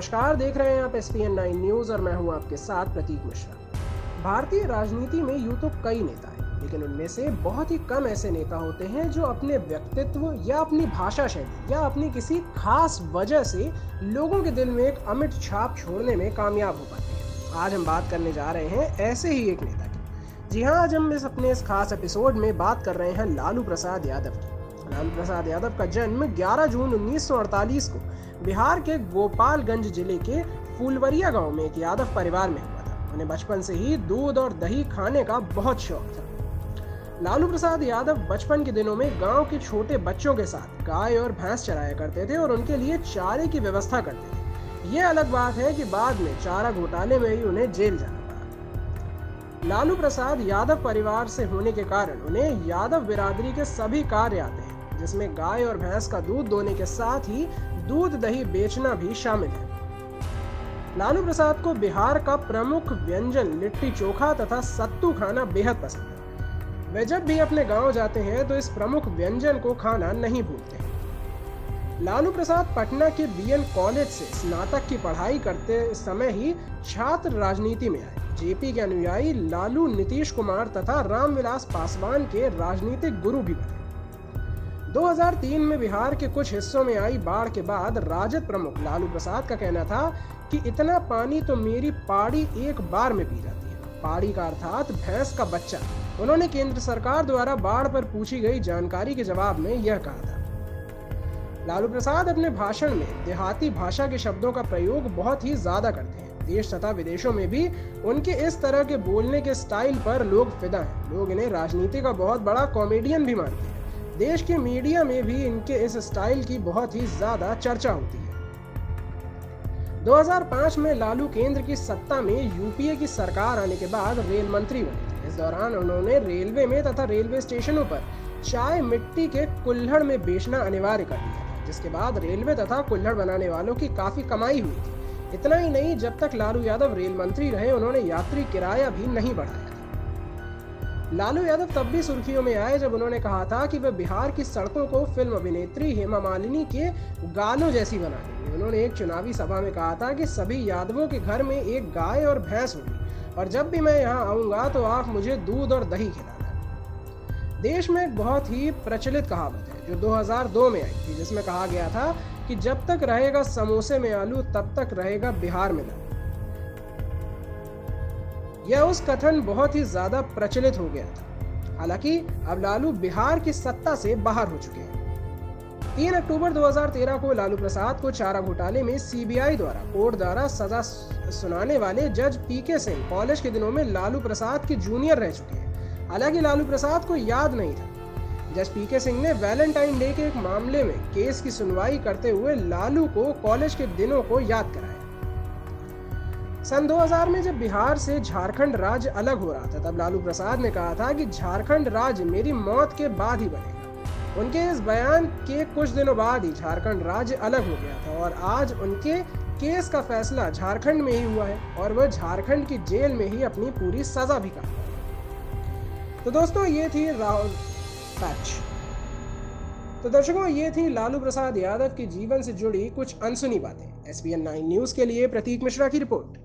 नमस्कार, देख रहे हैं आप SPN 9 न्यूज और मैं हूं आपके साथ प्रतीक मिश्रा। भारतीय राजनीति में यूं तो कई नेता हैं, लेकिन उनमें से बहुत ही कम ऐसे नेता होते हैं जो अपने व्यक्तित्व या अपनी भाषा शैली या अपनी किसी खास वजह से लोगों के दिल में एक अमिट छाप छोड़ने में कामयाब हो पाते हैं। आज हम बात करने जा रहे हैं ऐसे ही एक नेता की। जी हाँ, आज हम इस खास एपिसोड में बात कर रहे हैं लालू प्रसाद यादव की। लालू प्रसाद यादव का जन्म 11 जून 1948 को बिहार के गोपालगंज जिले के फुलवरिया गांव में एक यादव परिवार में हुआ था। उन्हें बचपन से ही दूध और दही खाने का बहुत शौक था। लालू प्रसाद यादव बचपन के दिनों में गांव के छोटे बच्चों के साथ गाय और भैंस चराया करते थे और उनके लिए चारे की व्यवस्था करते थे। ये अलग बात है कि बाद में चारा घोटाले में ही उन्हें जेल जाना पड़ा। लालू प्रसाद यादव परिवार से होने के कारण उन्हें यादव बिरादरी के सभी कार्य आते हैं, जिसमें गाय और भैंस का दूध दोने के साथ ही दूध दही बेचना भी शामिल है। लालू प्रसाद को बिहार का प्रमुख व्यंजन लिट्टी चोखा तथा सत्तू खाना बेहद पसंद है। वे जब भी अपने गांव जाते हैं तो इस प्रमुख व्यंजन को खाना नहीं भूलते। लालू प्रसाद पटना के BN कॉलेज से स्नातक की पढ़ाई करते समय ही छात्र राजनीति में आए। JP के अनुयायी लालू नीतीश कुमार तथा रामविलास पासवान के राजनीतिक गुरु भी बने। 2003 में बिहार के कुछ हिस्सों में आई बाढ़ के बाद राजद प्रमुख लालू प्रसाद का कहना था कि इतना पानी तो मेरी पाड़ी एक बार में पी जाती है। पाड़ी का अर्थात भैंस का बच्चा। उन्होंने केंद्र सरकार द्वारा बाढ़ पर पूछी गई जानकारी के जवाब में यह कहा था। लालू प्रसाद अपने भाषण में देहाती भाषा के शब्दों का प्रयोग बहुत ही ज्यादा करते हैं। देश तथा विदेशों में भी उनके इस तरह के बोलने के स्टाइल पर लोग फिदा हैं। लोग इन्हें राजनीति का बहुत बड़ा कॉमेडियन भी मानते हैं। देश के मीडिया में भी इनके इस स्टाइल की बहुत ही ज्यादा चर्चा होती है। 2005 में लालू केंद्र की सत्ता में UPA की सरकार आने के बाद रेल मंत्री बने थे। इस दौरान उन्होंने रेलवे में तथा रेलवे स्टेशनों पर चाय मिट्टी के कुल्हड़ में बेचना अनिवार्य कर दिया था, जिसके बाद रेलवे तथा कुल्हड़ बनाने वालों की काफी कमाई हुई थी। इतना ही नहीं, जब तक लालू यादव रेल मंत्री रहे उन्होंने यात्री किराया भी नहीं बढ़ाया। लालू यादव तब भी सुर्खियों में आए जब उन्होंने कहा था कि वे बिहार की सड़कों को फिल्म अभिनेत्री हेमा मालिनी के गानों जैसी बना देंगे। उन्होंने एक चुनावी सभा में कहा था कि सभी यादवों के घर में एक गाय और भैंस होगी और जब भी मैं यहाँ आऊंगा तो आप मुझे दूध और दही खिलाना। देश में एक बहुत ही प्रचलित कहावत है जो 2002 में आई थी, जिसमें कहा गया था कि जब तक रहेगा समोसे में आलू तब तक रहेगा बिहार में लालू। यह उस कथन बहुत ही ज्यादा प्रचलित हो गया था। हालांकि अब लालू बिहार की सत्ता से बाहर हो चुके हैं। 3 अक्टूबर 2013 को लालू प्रसाद को चारा घोटाले में CBI द्वारा कोर्ट द्वारा सजा सुनाने वाले जज PK सिंह कॉलेज के दिनों में लालू प्रसाद के जूनियर रह चुके हैं। हालांकि लालू प्रसाद को याद नहीं था। जज PK सिंह ने वैलेंटाइन डे के एक मामले में केस की सुनवाई करते हुए लालू को कॉलेज के दिनों को याद कराया। सन 2000 में जब बिहार से झारखंड राज्य अलग हो रहा था, तब लालू प्रसाद ने कहा था कि झारखंड राज्य मेरी मौत के बाद ही बनेगा। उनके इस बयान के कुछ दिनों बाद ही झारखंड राज्य अलग हो गया था और आज उनके केस का फैसला झारखंड में ही हुआ है और वह झारखंड की जेल में ही अपनी पूरी सजा भी काट रहे हैं। तो दोस्तों, ये थी दर्शकों, ये थी लालू प्रसाद यादव के जीवन से जुड़ी कुछ अनसुनी बातें। SPN 9 न्यूज के लिए प्रतीक मिश्रा की रिपोर्ट।